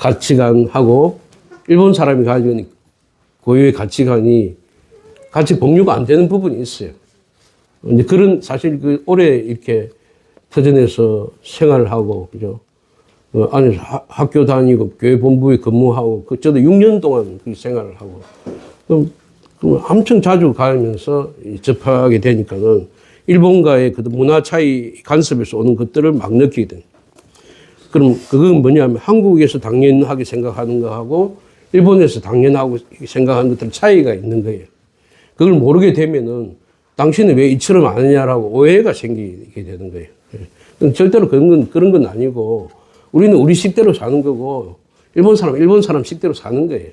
가치관하고 일본 사람이 가지고 있는 고유의 가치관이 같이 공유가 안 되는 부분이 있어요. 이제 그런 사실 그 오래 이렇게 터전에서 생활을 하고, 그죠? 안에서 학교 다니고 교회 본부에 근무하고, 저도 6년 동안 그 생활을 하고, 그럼 엄청 자주 가면서 접하게 되니까는 일본과의 그 문화 차이 간섭에서 오는 것들을 막 느끼게 됩니다. 그럼 그건 뭐냐면 한국에서 당연하게 생각하는 거하고 일본에서 당연하고 생각하는 것들 차이가 있는 거예요. 그걸 모르게 되면은 당신은 왜 이처럼 안 하냐라고 오해가 생기게 되는 거예요. 절대로 그런 건 아니고 우리는 우리 식대로 사는 거고 일본 사람 식대로 사는 거예요.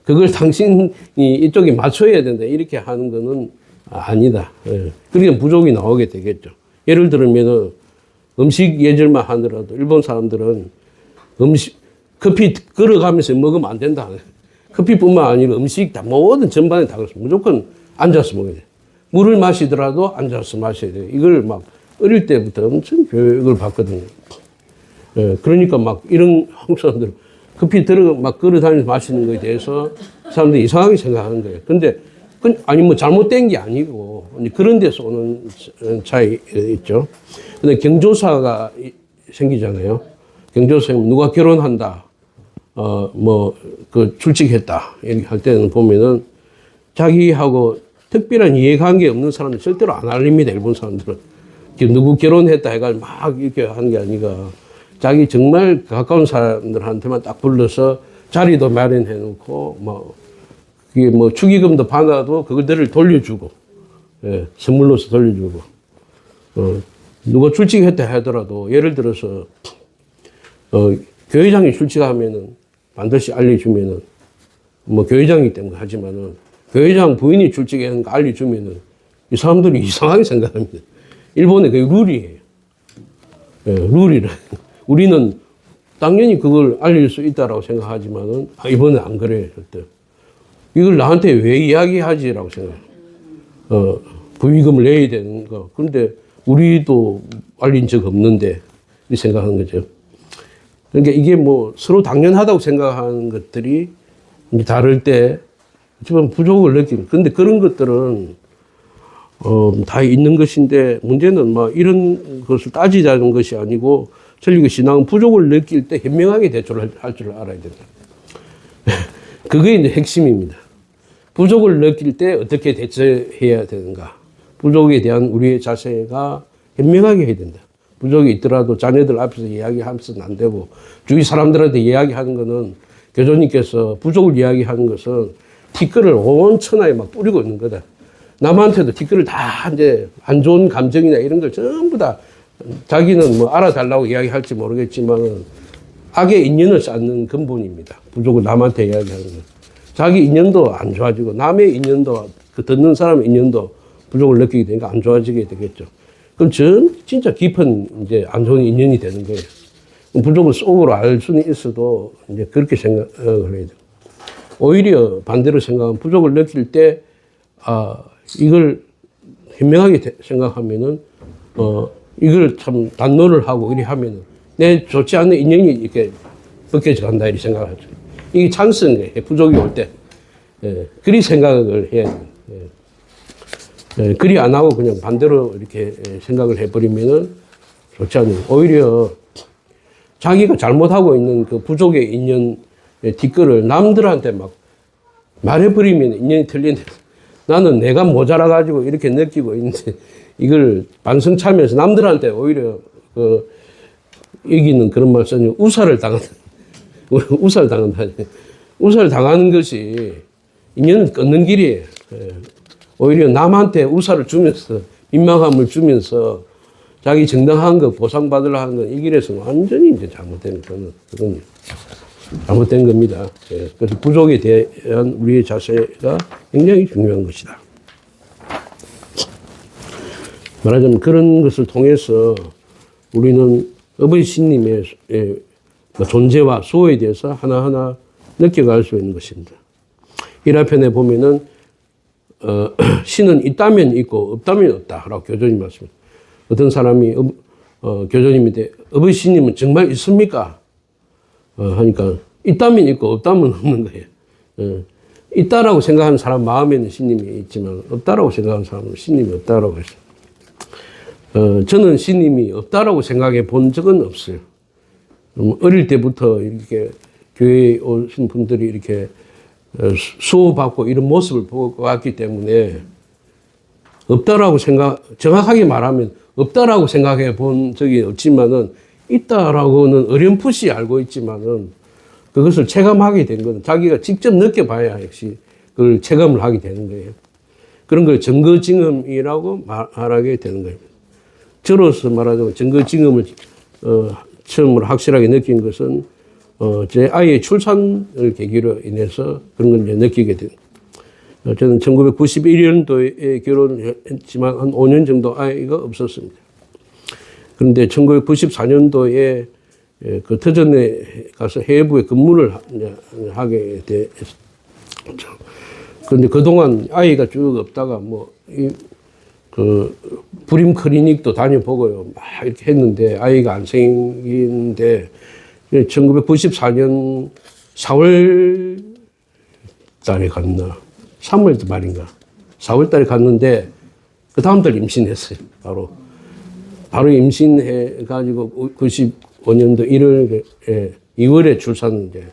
그걸 당신이 이쪽에 맞춰야 된다 이렇게 하는 거는 아니다. 그러니까 부족이 나오게 되겠죠. 예를 들면은 음식 예절만 하더라도 일본 사람들은 커피 걸어가면서 먹으면 안 된다. 커피뿐만 아니라 음식 다 모든 전반에 다 그렇습니다. 무조건 앉아서 먹어야 돼. 물을 마시더라도 앉아서 마셔야 돼요. 이걸 막 어릴 때부터 엄청 교육을 받거든요. 그러니까 막 이런 한국 사람들 커피 막 걸어다니면서 마시는 거에 대해서 사람들이 이상하게 생각하는 거예요. 근데 아니 뭐 잘못된 게 아니고 그런 데서 오는 차이 있죠. 근데 경조사가 생기잖아요. 경조사에 누가 결혼한다, 출직했다 이렇게 할 때는 보면은 자기하고 특별한 이해관계 없는 사람들 절대로 안 알립니다. 일본 사람들은 누구 결혼했다 해가지고 막 이렇게 하는 게 아니라 자기 정말 가까운 사람들한테만 딱 불러서 자리도 마련해 놓고 그게 축의금도 받아도 그들을 돌려주고, 선물로서 돌려주고, 누가 출직했다 하더라도 예를 들어서, 교회장이 출직하면은 반드시 알려주면은, 교회장이기 때문에 하지만은, 교회장 부인이 출직하는 거 알려주면은 이 사람들이 이상하게 생각합니다. 일본의 그게 룰이에요. 룰이라. 우리는 당연히 그걸 알릴 수 있다라고 생각하지만은, 이번엔 안 그래요, 절대. 이걸 나한테 왜 이야기하지라고 생각해요. 부의금을 내야 되는 거. 그런데 우리도 알린 적 없는데, 이 생각하는 거죠. 그러니까 이게 서로 당연하다고 생각하는 것들이 이제 다를 때, 좀 부족을 느끼는. 근데 그런 것들은, 다 있는 것인데, 문제는 이런 것을 따지자는 것이 아니고, 천리교 신앙은 부족을 느낄 때 현명하게 대처를 할 줄 알아야 된다. 그게 이제 핵심입니다. 부족을 느낄 때 어떻게 대처해야 되는가. 부족에 대한 우리의 자세가 현명하게 해야 된다. 부족이 있더라도 자녀들 앞에서 이야기하면서는 안 되고, 주위 사람들한테 이야기하는 거는 교주님께서 부족을 이야기하는 것은 티끌을 온 천하에 막 뿌리고 있는 거다. 남한테도 티끌을 다 이제 안 좋은 감정이나 이런 걸 전부 다 자기는 알아달라고 이야기할지 모르겠지만 악의 인연을 쌓는 근본입니다. 부족을 남한테 이야기하는 것. 자기 인연도 안 좋아지고 남의 인연도 그 듣는 사람의 인연도 부족을 느끼게 되니까 안 좋아지게 되겠죠. 그럼 진짜 깊은 이제 안 좋은 인연이 되는 거예요. 부족을 속으로 알 수는 있어도 이제 그렇게 생각을 해야 돼요. 오히려 반대로 생각하면 부족을 느낄 때 이걸 현명하게 생각하면은 이걸 참 단노를 하고 이렇게 하면은 내 좋지 않은 인연이 이렇게 벗겨져 간다 이렇게 생각을 하죠. 이게 찬스인 거예요. 부족이 올 때. 그리 생각을 해야 돼요. 그리 안 하고 그냥 반대로 이렇게 생각을 해버리면은 좋지 않아요. 오히려 자기가 잘못하고 있는 그 부족의 인연 뒷글을 남들한테 막 말해버리면 인연이 틀린데 나는 내가 모자라가지고 이렇게 느끼고 있는데 이걸 반성차면서 남들한테 오히려 이기는 그런 말 쓰니 우살을 당한다. 우살 당한다. 우살 당하는 것이 인연을 끊는 길이에요. 오히려 남한테 우살을 주면서 민망함을 주면서 자기 정당한 거 보상받으려 하는 건 이 길에서는 완전히 이제 잘못된 거는 그건 잘못된 겁니다. 그래서 부족에 대한 우리의 자세가 굉장히 중요한 것이다. 말하자면 그런 것을 통해서 우리는 어버이 신님의 존재와 수호에 대해서 하나하나 느껴갈 수 있는 것입니다. 1화편에 보면은 신은 있다면 있고 없다면 없다라고 교주님 말씀합니다. 어떤 사람이 교주님한테 어버이 신님은 정말 있습니까? 하니까 있다면 있고 없다면 없는 거예요. 있다라고 생각하는 사람 마음에는 신님이 있지만 없다라고 생각하는 사람은 신님이 없다라고 했어요. 저는 신님이 없다라고 생각해 본 적은 없어요. 어릴 때부터 이렇게 교회에 오신 분들이 이렇게 수호받고 이런 모습을 보고 왔기 때문에 없다라고 정확하게 말하면 없다라고 생각해 본 적이 없지만은 있다라고는 어렴풋이 알고 있지만은 그것을 체감하게 된 것은 자기가 직접 느껴봐야 역시 그걸 체감을 하게 되는 거예요. 그런 걸 증거증언이라고 말하게 되는 거예요. 저로서 말하자면 증거증언을 처음으로 확실하게 느낀 것은 제 아이의 출산을 계기로 인해서 그런 걸 이제 느끼게 된. 저는 1991년도에 결혼했지만 한 5년 정도 아이가 없었습니다. 그런데 1994년도에 그 터전에 가서 해외부에 근무를 하게 됐죠. 그런데 그동안 아이가 쭉 없다가 불임 클리닉도 다녀보고요. 막 이렇게 했는데 아이가 안 생기는데 1994년 4월 달에 갔나? 3월 말인가? 4월 달에 갔는데 그 다음 달 임신했어요. 바로 임신해가지고 95년도 1월에 2월에 출산을 이제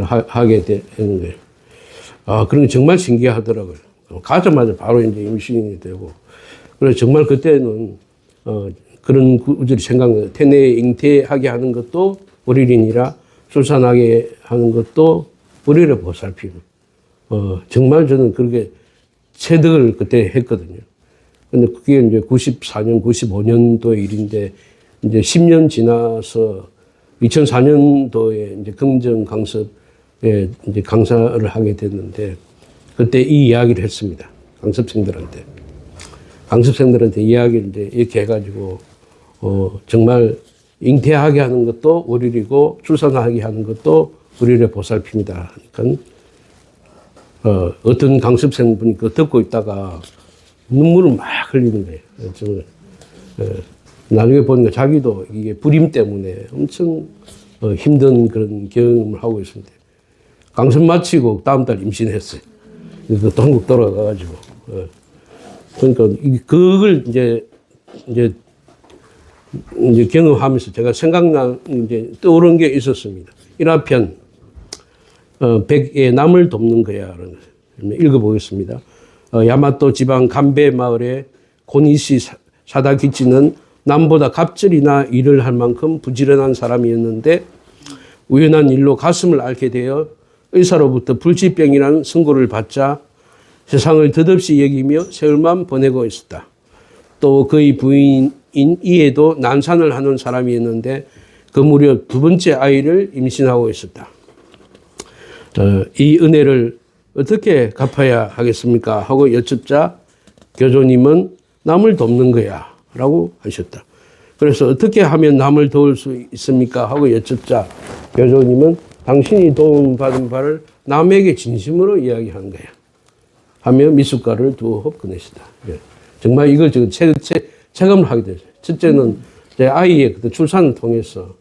하게 되는 거예요. 그런 게 정말 신기하더라고요. 가자마자 바로 이제 임신이 되고. 그래서 정말 그때는 그런 구절이 생각나요. 태내에 잉태하게 하는 것도 불일이니라 출산하게 하는 것도 불일을 보살피고. 정말 저는 그렇게 체득을 그때 했거든요. 근데 그게 이제 94년, 95년도의 일인데, 이제 10년 지나서 2004년도에 이제 긍정 강습에 이제 강사를 하게 됐는데, 그때 이 이야기를 했습니다. 강습생들한테 이야기를 이제 이렇게 해가지고, 정말 잉태하게 하는 것도 월일이고, 출산하게 하는 것도 월일의 보살핌이다. 그러니까, 어떤 강습생분이 그거 듣고 있다가 눈물을 막 흘리는 거예요. 정말. 나중에 보니까 자기도 이게 불임 때문에 엄청 힘든 그런 경험을 하고 있습니다. 강습 마치고 다음 달 임신했어요. 그래서 또 한국 돌아가가지고. 그러니까 그걸 이제 경험하면서 제가 이제 떠오른 게 있었습니다. 1화편, 백의 남을 돕는 거야. 읽어보겠습니다. 야마토 지방 간베 마을의 고니시 사다기치는 남보다 갑절이나 일을 할 만큼 부지런한 사람이었는데 우연한 일로 가슴을 앓게 되어 의사로부터 불치병이라는 선고를 받자 세상을 덧없이 여기며 세월만 보내고 있었다. 또 그의 부인인 이에도 난산을 하는 사람이었는데 그 무렵 두 번째 아이를 임신하고 있었다. 이 은혜를 어떻게 갚아야 하겠습니까? 하고 여쭙자 교조님은 남을 돕는 거야 라고 하셨다. 그래서 어떻게 하면 남을 도울 수 있습니까? 하고 여쭙자 교조님은 당신이 도움받은 바를 남에게 진심으로 이야기하는 거야 하며 미숫가루를 2홉 꺼내시다. 정말 이걸 지금 체감을 하게 됐어요. 첫째는 제 아이의 출산을 통해서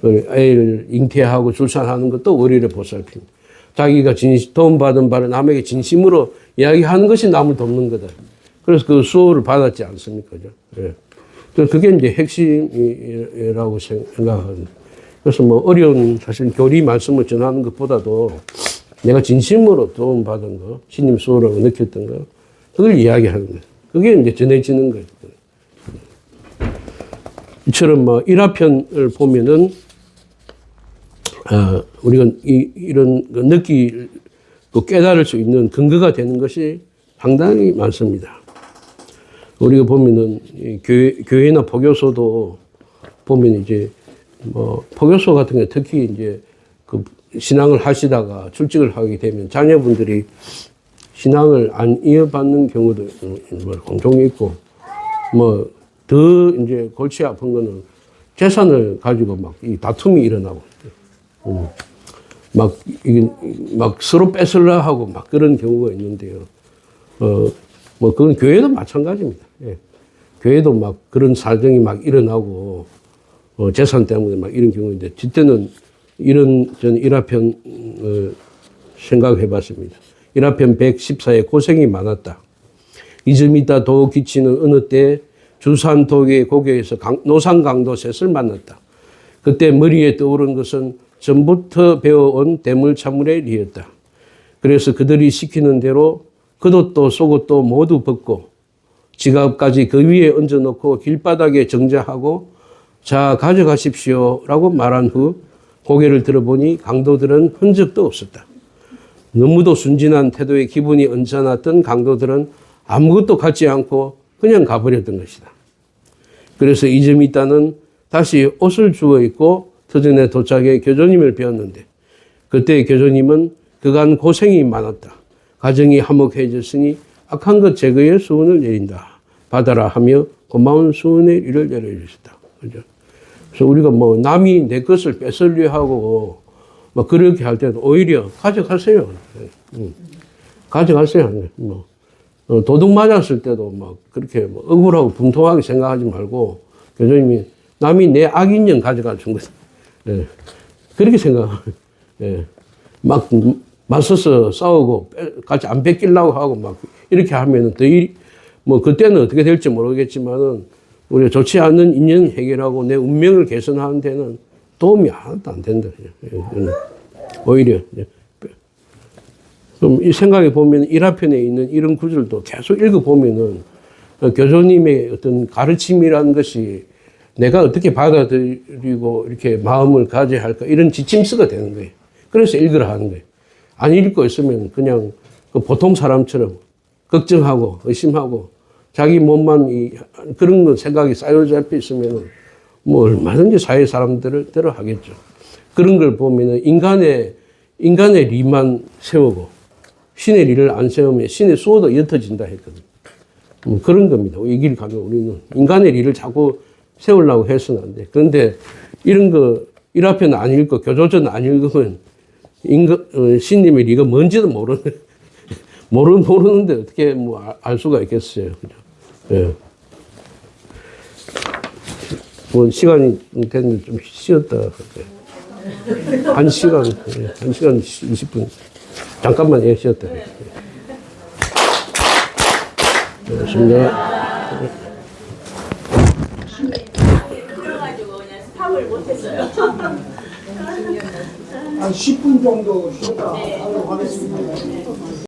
아이를 잉태하고 출산하는 것도 월일의 보살핌. 자기가 도움받은 바를 남에게 진심으로 이야기하는 것이 남을 돕는 거다. 그래서 그 수호를 받았지 않습니까? 그게 이제 핵심이라고 생각합니다. 그래서 어려운 사실 교리 말씀을 전하는 것보다도 내가 진심으로 도움받은 거, 신님 수호라고 느꼈던 거, 그걸 이야기하는 거예요. 그게 이제 전해지는 거예요. 이처럼 1화편을 보면은, 우리가 이런 느끼고 깨달을 수 있는 근거가 되는 것이 상당히 많습니다. 우리가 보면은 교회나 포교소도 보면 이제 포교소 같은 게 특히 이제 그 신앙을 하시다가 출직을 하게 되면 자녀분들이 신앙을 안 이어받는 경우도 종종 있고 더 이제 골치 아픈 거는 재산을 가지고 막 이 다툼이 일어나고 막 서로 뺏으려 하고 막 그런 경우가 있는데요. 그건 교회도 마찬가지입니다. 예. 교회도 막 그런 사정이 막 일어나고 재산 때문에 막 이런 경우인데, 그때는 이런 전 일화편 생각해 봤습니다. 일화편 114에 고생이 많았다. 이즘 있다 도 기치는 어느 때 주산 도계 고교에서 노상 강도 셋을 만났다. 그때 머리에 떠오른 것은 전부터 배워온 대물차물의 리였다. 그래서 그들이 시키는 대로 겉옷도 속옷도 모두 벗고 지갑까지 그 위에 얹어놓고 길바닥에 정자하고 자 가져가십시오 라고 말한 후 고개를 들어보니 강도들은 흔적도 없었다. 너무도 순진한 태도에 기분이 언짢았던 강도들은 아무것도 갖지 않고 그냥 가버렸던 것이다. 그래서 이점 있다는 다시 옷을 주워 입고 터전에 도착해 교조님을 배웠는데 그때 교조님은 그간 고생이 많았다. 가정이 화목해졌으니 악한 것 제거의 수은을 내린다. 받아라 하며 고마운 수은의 일을 내려주셨다. 그죠? 그래서 우리가 뭐 남이 내 것을 뺏으려 하고 뭐 그렇게 할 때도 오히려 가져가세요. 가져가세요. 뭐 도둑 맞았을 때도 막 그렇게 뭐 억울하고 분통하게 생각하지 말고 교수님이 남이 내 악인형 가져가 준 거다. 예. 그렇게 생각해요. 예. 막 맞서서 싸우고 같이 안 뺏기려고 하고 막 이렇게 하면은 뭐 그때는 어떻게 될지 모르겠지만은 우리가 좋지 않은 인연 해결하고 내 운명을 개선하는 데는 도움이 하나도 안 된다. 예. 오히려. 예. 그럼 이 생각해 보면 일화편에 있는 이런 구절도 계속 읽어보면은 교수님의 어떤 가르침이라는 것이 내가 어떻게 받아들이고 이렇게 마음을 가져야 할까 이런 지침서가 되는 거예요. 그래서 읽으라 하는 거예요. 안 읽고 있으면 그냥 보통 사람처럼 걱정하고 의심하고 자기 몸만 그런 거 생각이 쌓여잡혀 있으면 뭐 얼마든지 사회 사람들을 대로 하겠죠. 그런 걸 보면은 인간의 리만 세우고 신의 리를 안 세우면 신의 수호도 옅어진다 했거든. 그런 겁니다. 이 길 가면 우리는 인간의 리를 자꾸 세우려고 해서는 안 돼. 그런데 이런 거 일화편 안 읽고 교조전 안 읽으면 신님의 리가 뭔지도 모르는데 어떻게 뭐 알 수가 있겠어요. 그죠? 예. 뭐 시간이 됐는데 좀 쉬었다. 1시간 20분. 잠깐만 쉬었다. 고맙습니다. 한 10분 정도 쉬었다 하도록 하겠습니다.